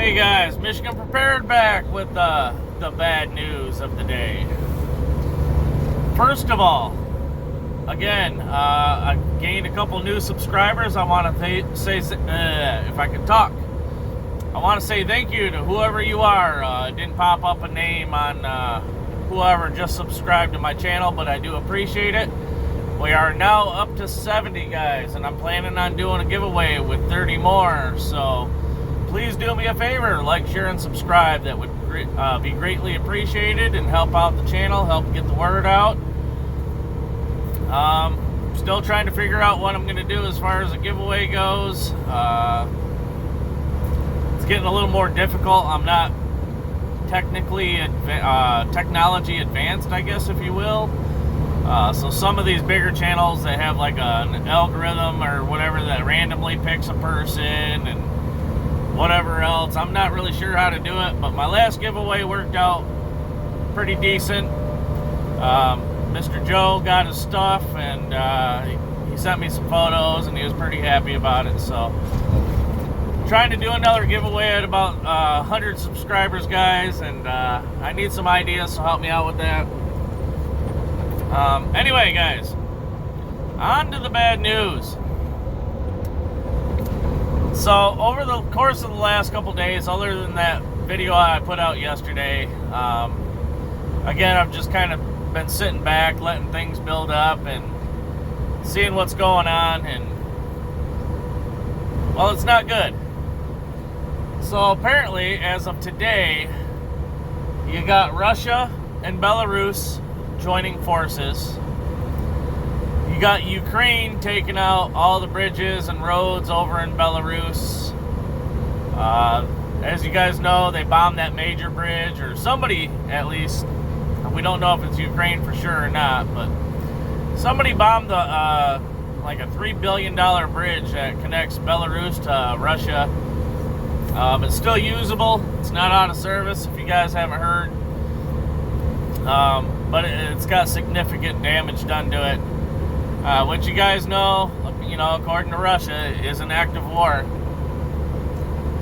Hey guys, Michigan Prepared back with the bad news of the day. First of all, again, I gained a couple new subscribers. I want to say, if I can talk, I want to say thank you to whoever you are. It didn't pop up a name on whoever just subscribed to my channel, but I do appreciate it. We are now up to 70 guys, and I'm planning on doing a giveaway with 30 more, so please do me a favor, like, share, and subscribe. That would be greatly appreciated and help out the channel, help get the word out. Still trying to figure out what I'm going to do as far as the giveaway goes. It's getting a little more difficult. I'm not technically technology advanced, I guess, if you will. So some of these bigger channels, they have like an algorithm or whatever that randomly picks a person and whatever else. I'm not really sure how to do it, but my last giveaway worked out pretty decent. Mr. Joe got his stuff, and he sent me some photos, and he was pretty happy about it. So trying to do another giveaway at about 100 subscribers, guys, and I need some ideas, so help me out with that. Anyway, guys, on to the bad news. So over the course of the last couple days, other than that video I put out yesterday, again, I've just kind of been sitting back, letting things build up and seeing what's going on, and well, it's not good. So apparently, as of today, you got Russia and Belarus joining forces. You got Ukraine taking out all the bridges and roads over in Belarus. As you guys know, they bombed that major bridge, or somebody at least. We don't know if it's Ukraine for sure or not, but somebody bombed the like a $3 billion bridge that connects Belarus to Russia. It's still usable. It's not out of service, if you guys haven't heard. But it's got significant damage done to it. Which you guys know, according to Russia, is an act of war.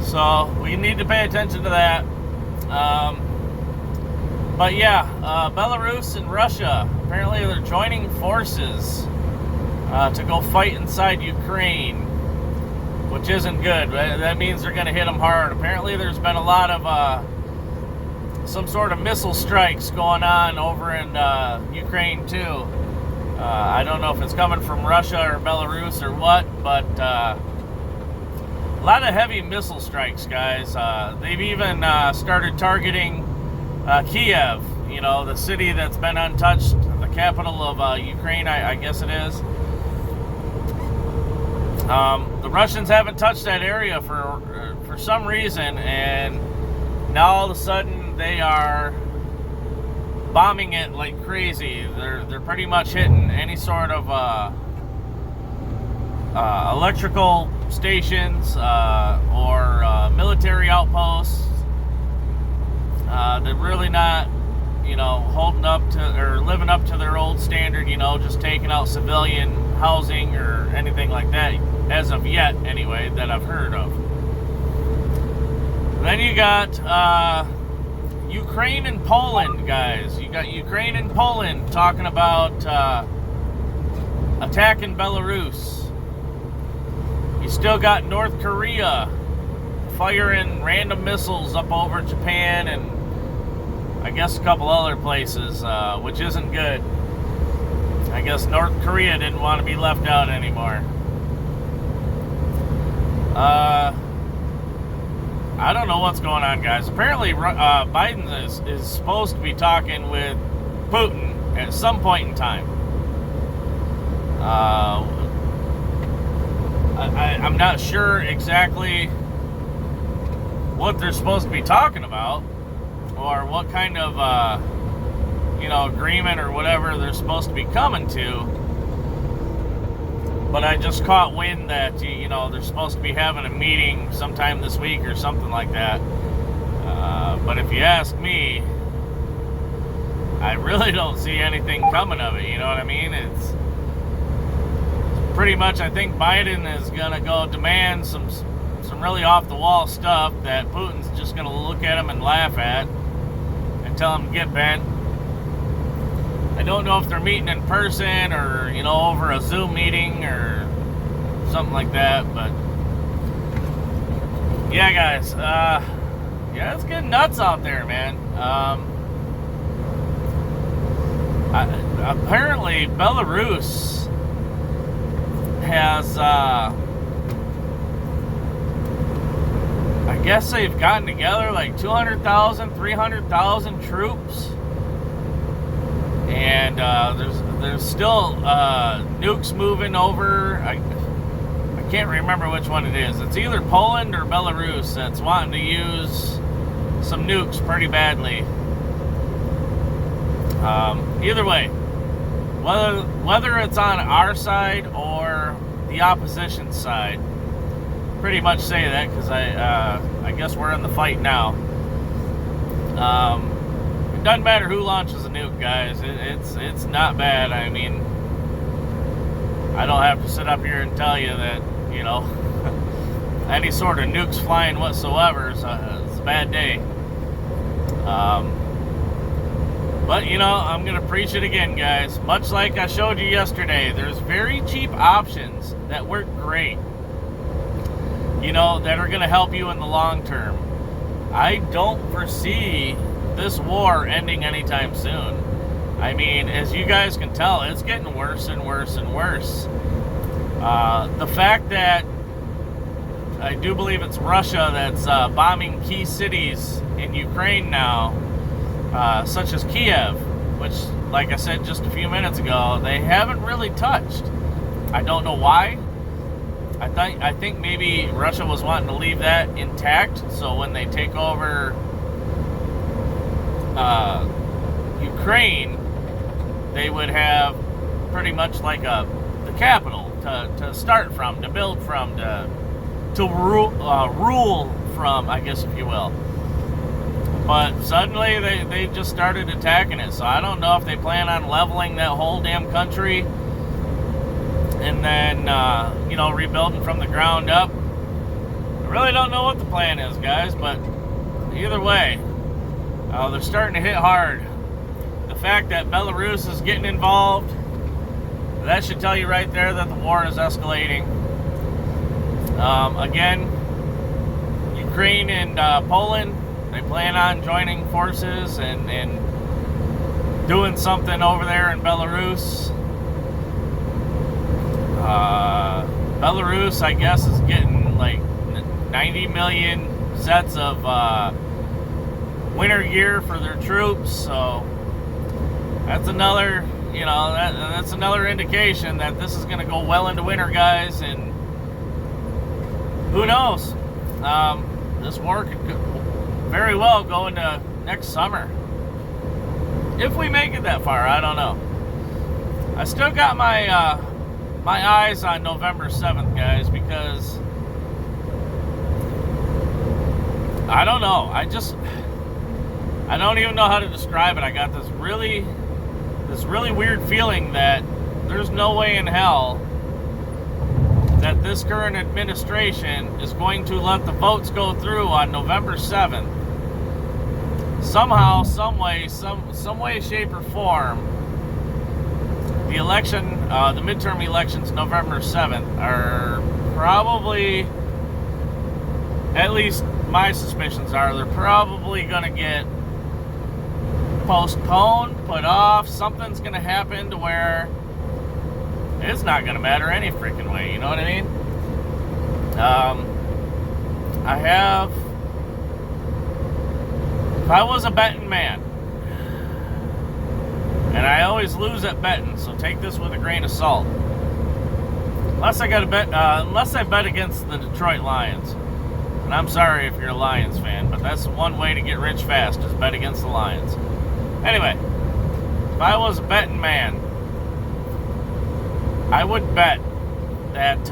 So we need to pay attention to that. But yeah, Belarus and Russia, apparently they're joining forces to go fight inside Ukraine, which isn't good. That means they're going to hit them hard. Apparently there's been a lot of some sort of missile strikes going on over in Ukraine too. I don't know if it's coming from Russia or Belarus or what, but a lot of heavy missile strikes, guys. They've even started targeting Kiev, the city that's been untouched, the capital of Ukraine, I guess it is. The Russians haven't touched that area for some reason, and now all of a sudden they are bombing it like crazy. They're pretty much hitting any sort of electrical stations or military outposts. They're really not, holding up to or living up to their old standard, just taking out civilian housing or anything like that, as of yet, anyway, that I've heard of. Then you got Ukraine and Poland, guys. You got Ukraine and Poland talking about attacking Belarus. You still got North Korea firing random missiles up over Japan and I guess a couple other places, which isn't good. I guess North Korea didn't want to be left out anymore. I don't know what's going on, guys. Apparently, Biden is supposed to be talking with Putin at some point in time. I'm not sure exactly what they're supposed to be talking about, or what kind of agreement or whatever they're supposed to be coming to. But I just caught wind that they're supposed to be having a meeting sometime this week or something like that. But if you ask me, I really don't see anything coming of it. You know what I mean? It's pretty much, I think Biden is gonna go demand some some really off-the-wall stuff that Putin's just going to look at him and laugh at and tell him to get bent. I don't know if they're meeting in person or, you know, over a Zoom meeting or something like that, but yeah, guys, yeah, it's getting nuts out there, man. Apparently, Belarus has, I guess they've gotten together like 200,000, 300,000 troops. And there's still nukes moving over. I can't remember which one it is. It's either Poland or Belarus that's wanting to use some nukes pretty badly. Either way, whether it's on our side or the opposition side, pretty much say that because I guess we're in the fight now. It doesn't matter who launches a nuke, guys. It's not bad. I mean, I don't have to sit up here and tell you that, you know, any sort of nukes flying whatsoever is a bad day. But, you know, I'm going to preach it again, guys. Much like I showed you yesterday, there's very cheap options that work great, you know, that are going to help you in the long term. I don't foresee this war ending anytime soon. I mean, as you guys can tell, it's getting worse and worse and worse. The fact that I do believe it's Russia that's bombing key cities in Ukraine now, such as Kiev, which, like I said just a few minutes ago, they haven't really touched. I don't know why. I think maybe Russia was wanting to leave that intact, so when they take over Ukraine, they would have pretty much like the capital to start from, to build from, to rule from, I guess, if you will. But suddenly they just started attacking it, so I don't know if they plan on leveling that whole damn country and then, you know, rebuilding from the ground up. I really don't know what the plan is, guys, but either way, they're starting to hit hard. The fact that Belarus is getting involved, that should tell you right there that the war is escalating. Again, Ukraine and Poland, they plan on joining forces and doing something over there in Belarus. Belarus, I guess, is getting like 90 million sets of winter gear for their troops, so that's another, you know, that's another indication that this is going to go well into winter, guys, and who knows? This war could very well go into next summer. If we make it that far, I don't know. I still got my my eyes on November 7th, guys, because I don't know. I don't even know how to describe it. I got this really weird feeling that there's no way in hell that this current administration is going to let the votes go through on November 7th. Somehow, some way, shape, or form, the election, the midterm elections November 7th are probably, at least my suspicions are, they're probably going to get postponed, put off. Something's going to happen to where it's not going to matter any freaking way, you know what I mean? If I was a betting man, and I always lose at betting, so take this with a grain of salt. Unless I bet against the Detroit Lions. And I'm sorry if you're a Lions fan, but that's one way to get rich fast, is bet against the Lions. Anyway, if I was a betting man, I would bet that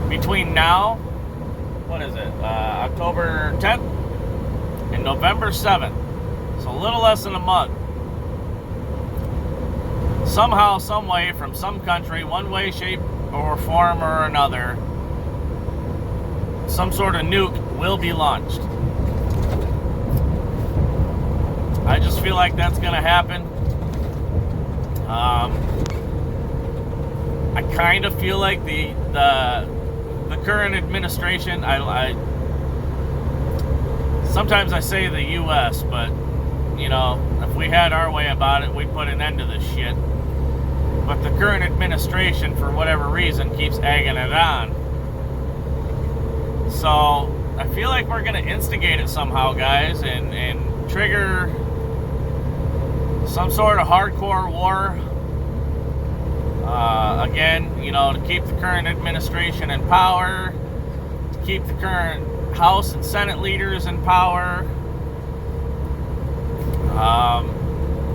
between now, what is it, October 10th and November 7th, so a little less than a month, somehow, some way, from some country, one way, shape, or form or another, some sort of nuke will be launched. I just feel like that's going to happen. I kind of feel like the current administration, sometimes I say the U.S., but, you know, if we had our way about it, we'd put an end to this shit. But the current administration, for whatever reason, keeps egging it on. So, I feel like we're going to instigate it somehow, guys, and trigger some sort of hardcore war. Again, you know, to keep the current administration in power, to keep the current House and Senate leaders in power.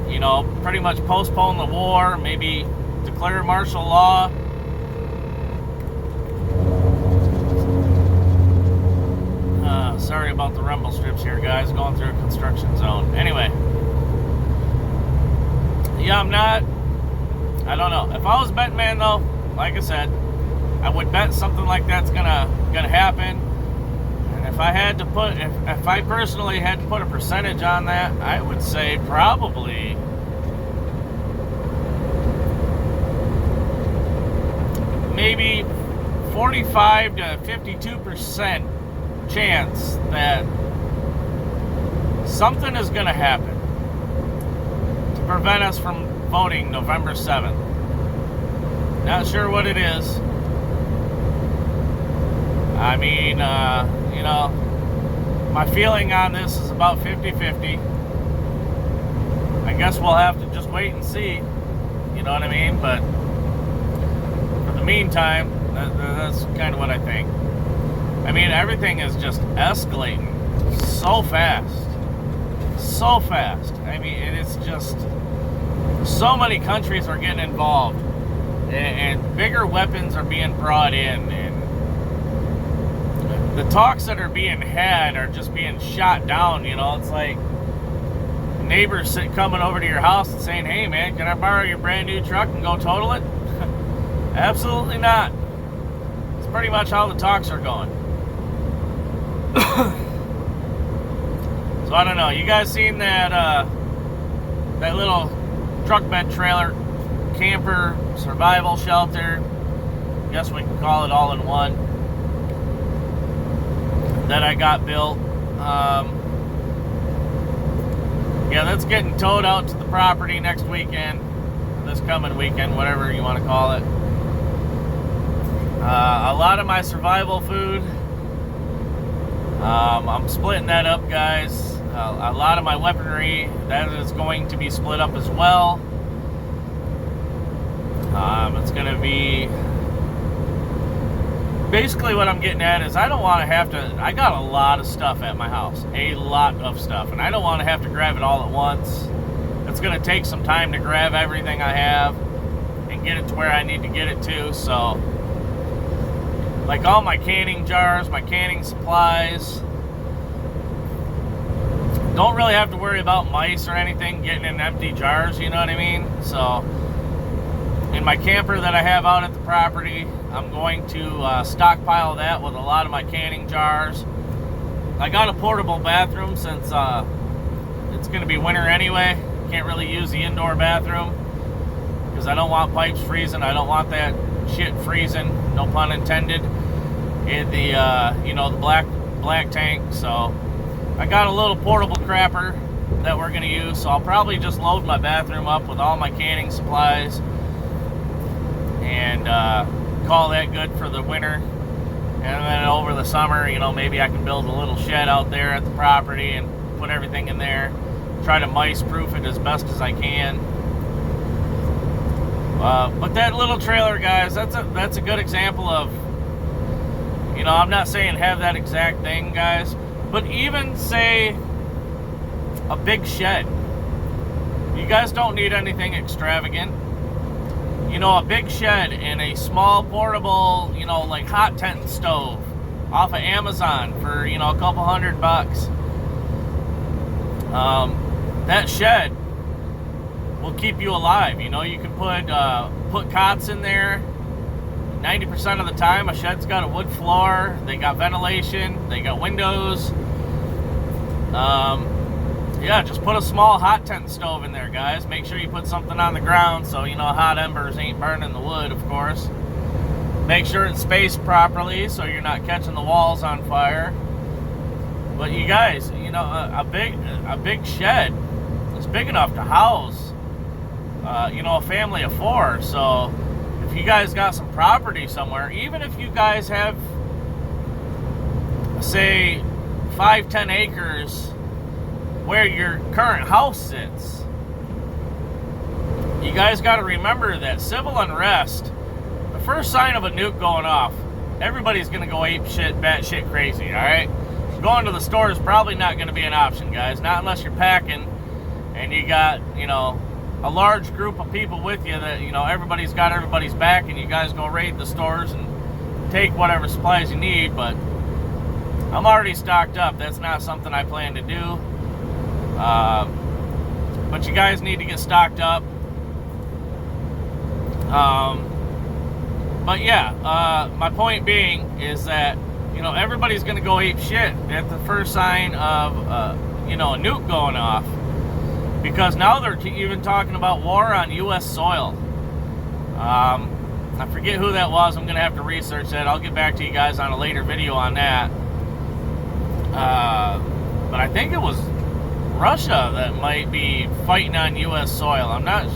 You know, pretty much postpone the war, maybe declare martial law. Sorry about the rumble strips here, guys, going through a construction zone. Anyway, yeah, I don't know. If I was a betting man, though, like I said, I would bet something like that's gonna happen. And if I personally had to put a percentage on that, I would say probably maybe 45 to 52% chance that something is gonna happen to prevent us from voting November 7th. Not sure what it is. I mean, you know, my feeling on this is about 50-50. I guess we'll have to just wait and see. You know what I mean? But for the meantime, that's kind of what I think. I mean, everything is just escalating so fast. So fast. I mean, it's just... so many countries are getting involved, and bigger weapons are being brought in, and the talks that are being had are just being shot down. You know, it's like neighbors coming over to your house and saying, "Hey man, can I borrow your brand new truck and go total it?" Absolutely not. It's pretty much how the talks are going. So I don't know, you guys seen that that little truck bed trailer camper survival shelter, guess we can call it all in one, that I got built? Yeah, that's getting towed out to the property next weekend, this coming weekend, whatever you want to call it. A lot of my survival food, I'm splitting that up, guys. A lot of my weaponry, that is going to be split up as well. It's going to be... basically what I'm getting at is I don't want to have to... I got a lot of stuff at my house. A lot of stuff. And I don't want to have to grab it all at once. It's going to take some time to grab everything I have and get it to where I need to get it to. So, like all my canning jars, my canning supplies... don't really have to worry about mice or anything getting in empty jars, you know what I mean? So, in my camper that I have out at the property, I'm going to stockpile that with a lot of my canning jars. I got a portable bathroom since it's going to be winter anyway. Can't really use the indoor bathroom because I don't want pipes freezing. I don't want that shit freezing, no pun intended, in the, you know, the black tank. So, I got a little portable crapper that we're going to use, so I'll probably just load my bathroom up with all my canning supplies and call that good for the winter. And then over the summer, you know, maybe I can build a little shed out there at the property and put everything in there. Try to mice-proof it as best as I can. But that little trailer, guys, that's a good example of, you know, I'm not saying have that exact thing, guys, but even, say, a big shed. You guys don't need anything extravagant. You know, a big shed and a small portable, you know, like hot tent stove off of Amazon for, you know, a couple $100. That shed will keep you alive. You know, you can put cots in there. 90% of the time, a shed's got a wood floor, they got ventilation, they got windows. Yeah, just put a small hot tent stove in there, guys. Make sure you put something on the ground so you know hot embers ain't burning the wood, of course. Make sure it's spaced properly so you're not catching the walls on fire. But you guys, you know, a big shed is big enough to house, you know, a family of 4. So if you guys got some property somewhere, even if you guys have, say, 5-10 acres where your current house sits, you guys got to remember that civil unrest, the first sign of a nuke going off, everybody's going to go ape shit, batshit crazy, all right? Going to the store is probably not going to be an option, guys, not unless you're packing and you got, you know, a large group of people with you that, you know, everybody's got everybody's back and you guys go raid the stores and take whatever supplies you need. But I'm already stocked up. That's not something I plan to do. But you guys need to get stocked up. But yeah, my point being is that, you know, everybody's going to go ape shit at the first sign of, you know, a nuke going off. Because now they're even talking about war on U.S. soil. I forget who that was. I'm going to have to research that. I'll get back to you guys on a later video on that. But I think it was Russia that might be fighting on U.S. soil. I'm not...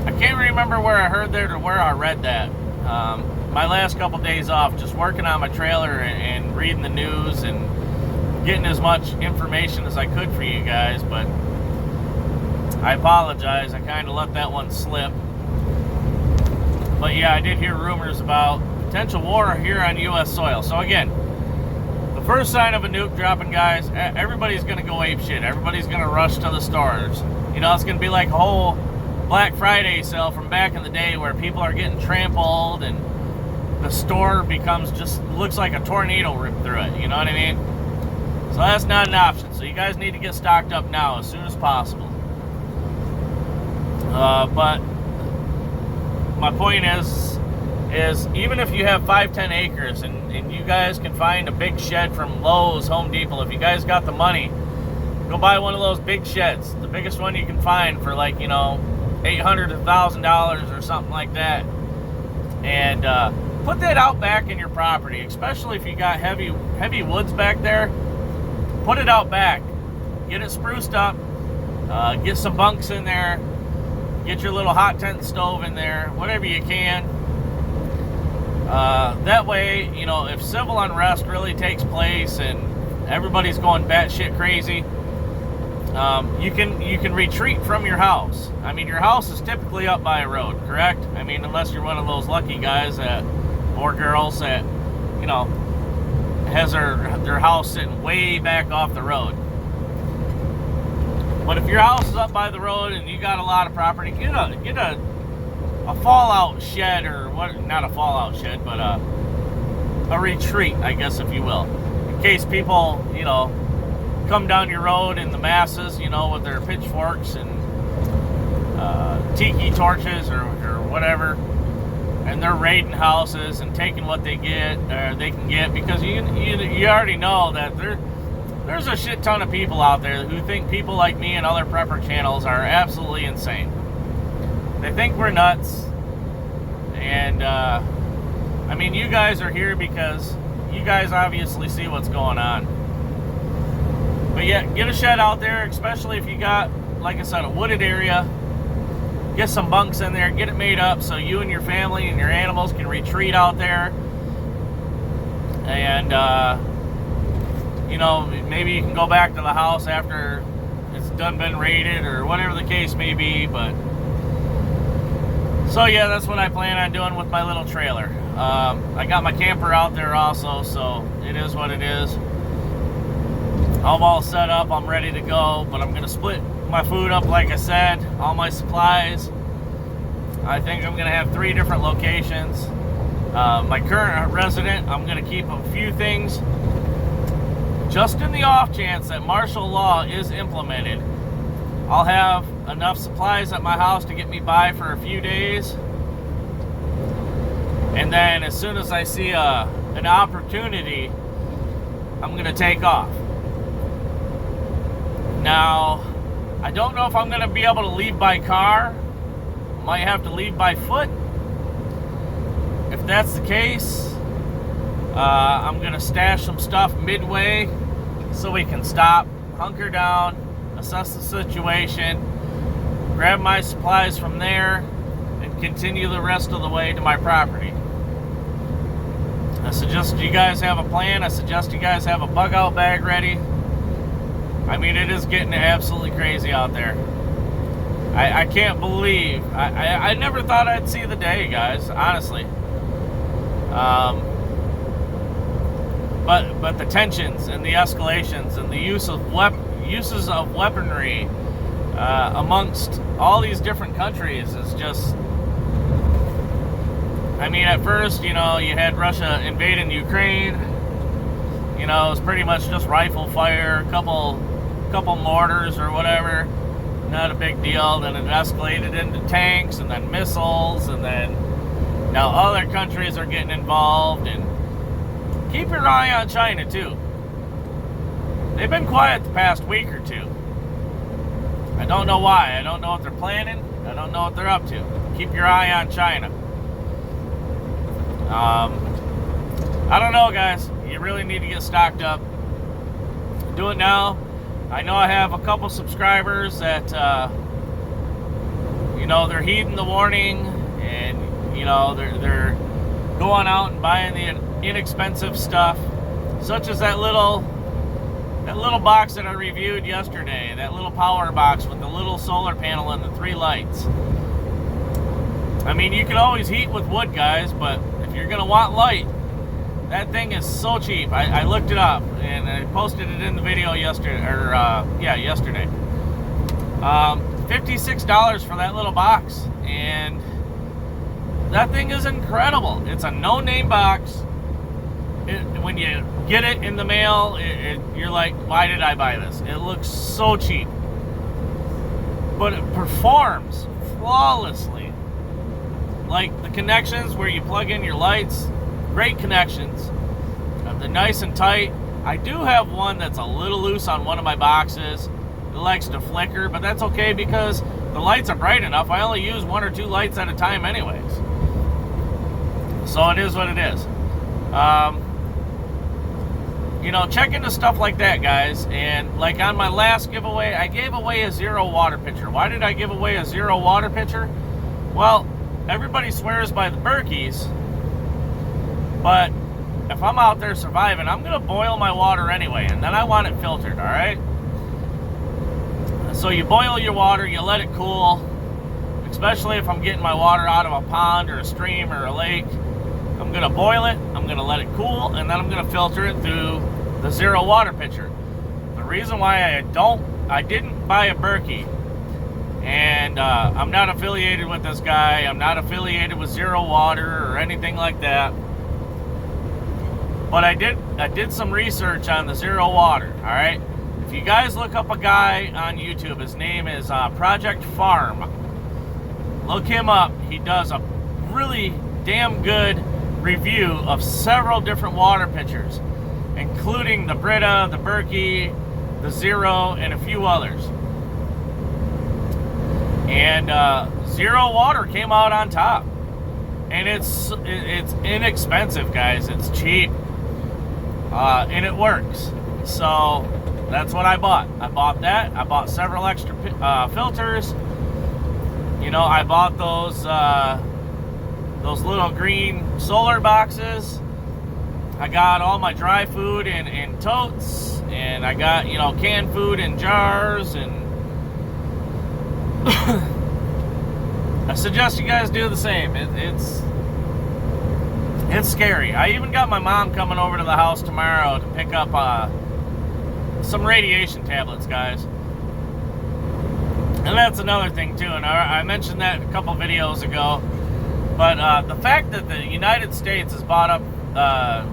I can't remember where I heard that or where I read that. My last couple days off, just working on my trailer and reading the news and getting as much information as I could for you guys, but I apologize. I kind of let that one slip. But yeah, I did hear rumors about potential war here on U.S. soil. So again, the first sign of a nuke dropping, guys, everybody's going to go ape shit. Everybody's going to rush to the stores. You know, it's going to be like a whole Black Friday sale from back in the day where people are getting trampled and the store becomes just, looks like a tornado ripped through it. You know what I mean? So that's not an option. So you guys need to get stocked up now as soon as possible. But my point is even if you have 5-10 acres and you guys can find a big shed from Lowe's, Home Depot, if you guys got the money, go buy one of those big sheds, the biggest one you can find for, like, you know, $800 to $1,000 or something like that, and put that out back in your property, especially if you got heavy woods back there. Put it out back, get it spruced up, get some bunks in there, get your little hot tent stove in there, whatever you can. That way, you know, if civil unrest really takes place and everybody's going batshit crazy, you can retreat from your house. I mean, your house is typically up by a road, correct? I mean, unless you're one of those lucky guys that, or girls that, you know, has their house sitting way back off the road. But if your house is up by the road and you got a lot of property, get a fallout shed, or what? Not a fallout shed, but a retreat, I guess, if you will, in case people, you know, come down your road in the masses, you know, with their pitchforks and tiki torches or whatever, and they're raiding houses and taking what they can get, because you already know that there's a shit ton of people out there who think people like me and other prepper channels are absolutely insane. They think we're nuts, and I mean, you guys are here because you guys obviously see what's going on. But yeah, get a shed out there, especially if you got, like I said, a wooded area. Get some bunks in there, get it made up so you and your family and your animals can retreat out there. And, you know, maybe you can go back to the house after it's been raided or whatever the case may be. But so yeah, that's what I plan on doing with my little trailer. I got my camper out there also, so it is what it is. I'm all set up, I'm ready to go, but I'm going to split my food up, like I said, all my supplies. I think I'm going to have 3 different locations. My current resident, I'm going to keep a few things just in the off chance that martial law is implemented. I'll have enough supplies at my house to get me by for a few days. And then as soon as I see an opportunity, I'm going to take off. Now, I don't know if I'm going to be able to leave by car. Might have to leave by foot. If that's the case, I'm going to stash some stuff midway so we can stop, hunker down, assess the situation, grab my supplies from there, and continue the rest of the way to my property. I suggest you guys have a plan. I suggest you guys have a bug out bag ready. I mean, it is getting absolutely crazy out there. I can't believe, I never thought I'd see the day, guys, honestly. But the tensions and the escalations and the uses of weaponry amongst all these different countries is just, I mean, at first, you know, you had Russia invading Ukraine. You know, it was pretty much just rifle fire, a couple mortars or whatever. Not a big deal. Then it escalated into tanks and then missiles, and then now other countries are getting involved. And keep your eye on China too. They've been quiet the past week or two. I don't know why. I don't know what they're planning. I don't know what they're up to. Keep your eye on China. I don't know, guys. You really need to get stocked up. Do it now. I know I have a couple subscribers that, you know, they're heeding the warning, and, you know, they're going out and buying the inexpensive stuff, such as that little box that I reviewed yesterday, that little power box with the little solar panel and the 3 lights. I mean, you can always heat with wood, guys, but if you're going to want light, that thing is so cheap. I looked it up, and I posted it in the video yesterday, yesterday. $56 for that little box, and that thing is incredible. It's a no-name box. When you get it in the mail, you're like, why did I buy this? It looks so cheap, but it performs flawlessly. Like the connections where you plug in your lights, great connections. They're nice and tight. I do have one that's a little loose on one of my boxes. It likes to flicker, but that's okay because the lights are bright enough. I only use 1 or 2 lights at a time anyways. So it is what it is. You know, check into stuff like that, guys. And like on my last giveaway, I gave away a 0 water pitcher. Why did I give away a 0 water pitcher? Well, everybody swears by the Berkeys, but if I'm out there surviving, I'm going to boil my water anyway, and then I want it filtered, all right? So you boil your water, you let it cool, especially if I'm getting my water out of a pond or a stream or a lake. I'm going to boil it, I'm going to let it cool, and then I'm going to filter it through the 0 water pitcher. The reason why I didn't buy a Berkey, and I'm not affiliated with this guy, I'm not affiliated with 0 water or anything like that, but I did some research on the 0 water, all right? If you guys look up a guy on YouTube, his name is Project Farm. Look him up. He does a really damn good review of several different water pitchers, including the Brita, the Berkey, the 0, and a few others. And 0 water came out on top. And it's inexpensive, guys. It's cheap. And it works. So that's what I bought. I bought that. I bought several extra filters. You know, I bought those little green solar boxes. I got all my dry food in totes, and I got, you know, canned food in jars, and I suggest you guys do the same. It's scary. I even got my mom coming over to the house tomorrow to pick up some radiation tablets, guys. And that's another thing too, and I mentioned that a couple videos ago. But the fact that the United States has bought up,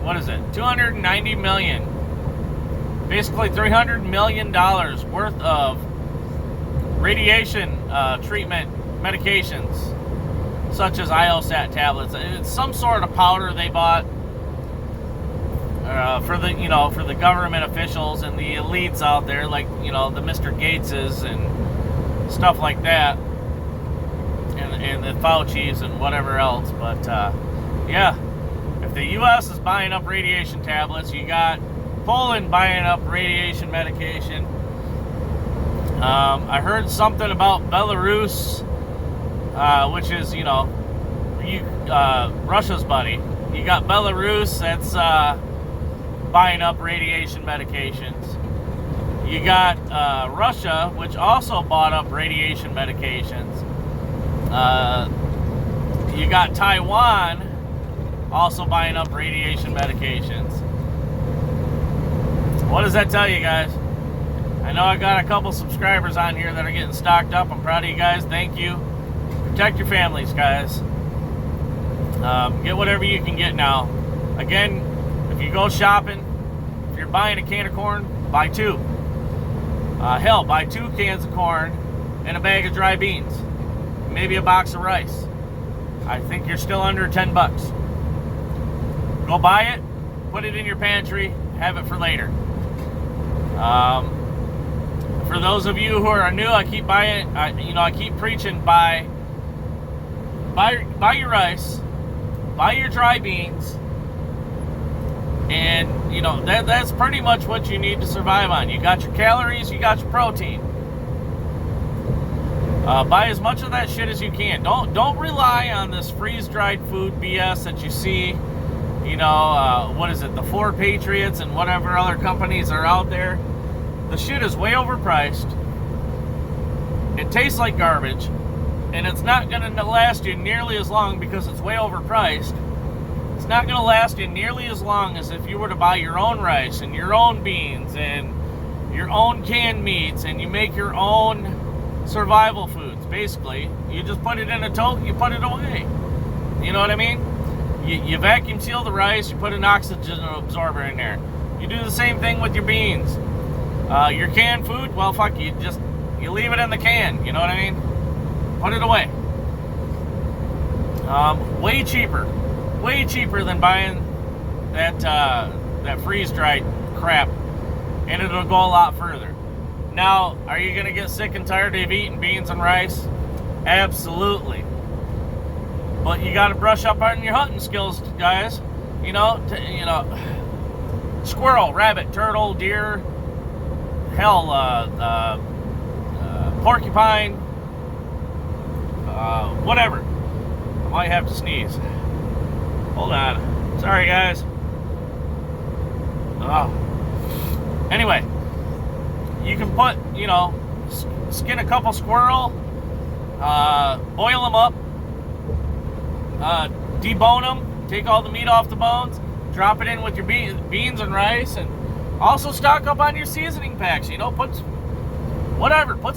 what is it, $290 million, basically $300 million worth of radiation treatment medications such as IOSAT tablets. It's some sort of powder they bought for the government officials and the elites out there, like the Mr. Gateses and stuff like that, and the Faucis and whatever else. But yeah, if the U.S. is buying up radiation tablets, you got Poland buying up radiation medication. I heard something about Belarus, which is Russia's buddy. You got Belarus that's buying up radiation medications. You got Russia, which also bought up radiation medications. You got Taiwan also buying up radiation medications. What does that tell you guys? I know I got a couple subscribers on here that are getting stocked up. I'm proud of you guys. Thank you. Protect your families, guys. Get whatever you can get now. Again, if you go shopping, if you're buying a can of corn, buy two. Hell, buy 2 cans of corn and a bag of dry beans. Maybe a box of rice. I think you're still under 10 bucks. Go buy it, put it in your pantry, have it for later. For those of you who are new, I keep preaching buy your rice, buy your dry beans, and that's pretty much what you need to survive on. You got your calories, you got your protein. Buy as much of that shit as you can. Don't rely on this freeze-dried food BS that you see. What is it? The 4 Patriots and whatever other companies are out there. The shit is way overpriced. It tastes like garbage, and it's not going to last you nearly as long because it's way overpriced. It's not going to last you nearly as long as if you were to buy your own rice and your own beans and your own canned meats, and you make your own survival foods. Basically, you just put it in a tote, you put it away. You know what I mean? You vacuum seal the rice, you put an oxygen absorber in there. You do the same thing with your beans. Your canned food, well, fuck, you leave it in the can. You know what I mean? Put it away. Way cheaper than buying that freeze-dried crap, and it'll go a lot further. Now, are you gonna get sick and tired of eating beans and rice? Absolutely. But you got to brush up on your hunting skills, guys. Squirrel, rabbit, turtle, deer, hell, porcupine, whatever. I might have to sneeze. Hold on. Sorry, guys. Anyway, you can put, skin a couple squirrel, boil them up, debone them, take all the meat off the bones, drop it in with your beans and rice, and also stock up on your seasoning packs. Put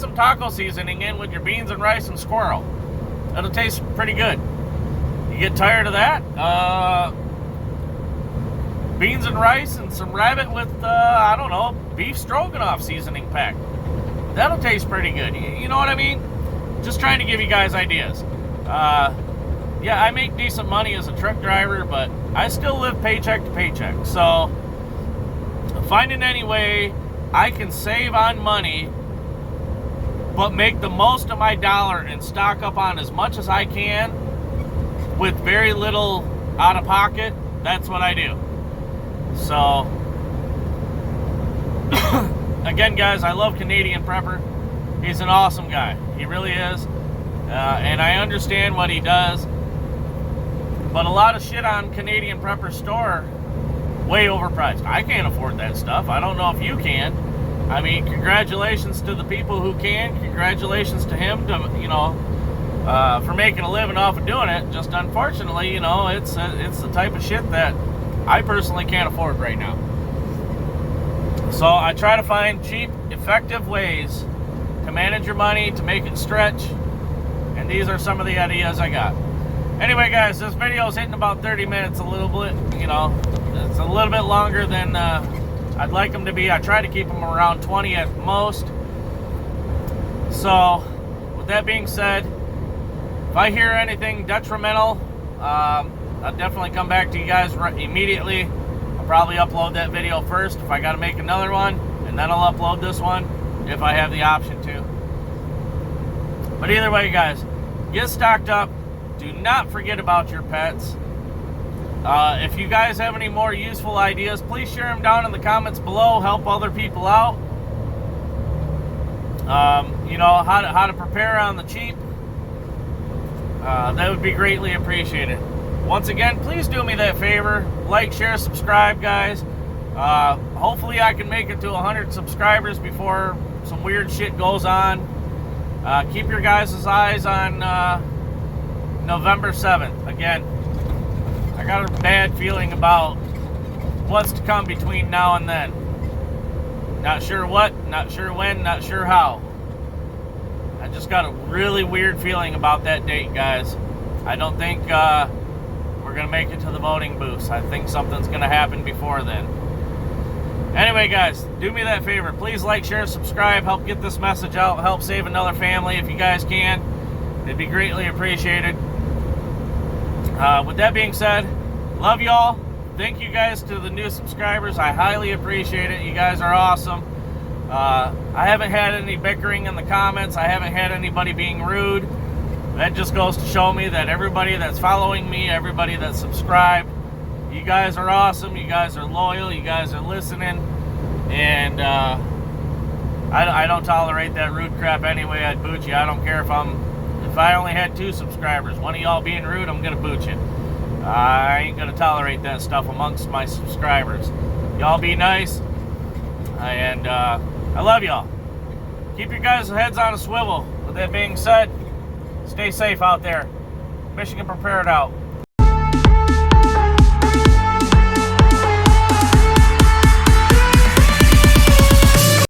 some taco seasoning in with your beans and rice and squirrel. That'll taste pretty good. You get tired of that? Beans and rice and some rabbit with, beef stroganoff seasoning pack. That'll taste pretty good. You know what I mean? Just trying to give you guys ideas. Yeah, I make decent money as a truck driver, but I still live paycheck to paycheck. So, finding any way I can save on money, but make the most of my dollar and stock up on as much as I can with very little out of pocket, that's what I do. So, again, guys, I love Canadian Prepper. He's an awesome guy. He really is. And I understand what he does. But a lot of shit on Canadian Prepper store, way overpriced. I can't afford that stuff. I don't know if you can. I mean, congratulations to the people who can. Congratulations to him for making a living off of doing it. Just unfortunately, it's the type of shit that I personally can't afford right now. So I try to find cheap, effective ways to manage your money, to make it stretch. And these are some of the ideas I got. Anyway, guys, this video is hitting about 30 minutes, a little bit, it's a little bit longer than I'd like them to be. I try to keep them around 20 at most. So, with that being said, If I hear anything detrimental, I'll definitely come back to you guys immediately. I'll probably upload that video first if I got to make another one, and then I'll upload this one if I have the option to. But either way, guys, get stocked up. Do not forget about your pets. If you guys have any more useful ideas, please share them down in the comments below. Help other people out. You know, how to prepare on the cheap. That would be greatly appreciated. Once again, please do me that favor. Like, share, subscribe, guys. Hopefully I can make it to 100 subscribers before some weird shit goes on. Keep your guys' eyes on November 7th. Again, I got a bad feeling about what's to come between now and then. Not sure what, not sure when, not sure how. I just got a really weird feeling about that date, guys. I don't think we're going to make it to the voting booths. I think something's going to happen before then. Anyway, guys, do me that favor. Please like, share, subscribe. Help get this message out. Help save another family if you guys can. It'd be greatly appreciated. With that being said, love y'all. Thank you guys to the new subscribers. I highly appreciate it. You guys are awesome. I haven't had any bickering in the comments. I haven't had anybody being rude. That just goes to show me that everybody that's following me, everybody that's subscribed, you guys are awesome. You guys are loyal. You guys are listening. And I don't tolerate that rude crap anyway. I'd boot you. I don't care if I only had 2 subscribers. One of y'all being rude, I'm going to boot you. I ain't going to tolerate that stuff amongst my subscribers. Y'all be nice. And I love y'all. Keep your guys' heads on a swivel. With that being said, stay safe out there. Michigan Prepared out.